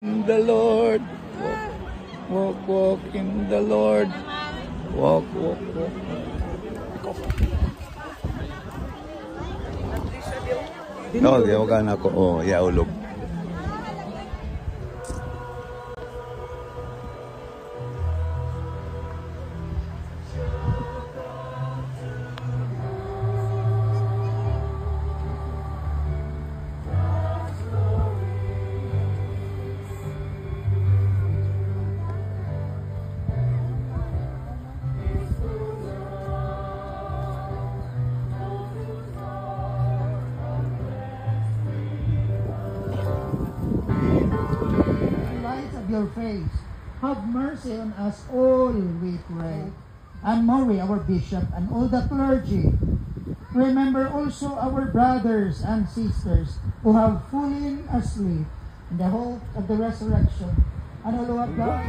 In the Lord, walk, walk in the Lord, walk, walk, walk. No, di ako gana ko. Oh, yaulog. Your face. Have mercy on us all, we pray. And Mary, our bishop, and all the clergy. Remember also our brothers and sisters who have fallen asleep in the hope of the resurrection. And O Lord God,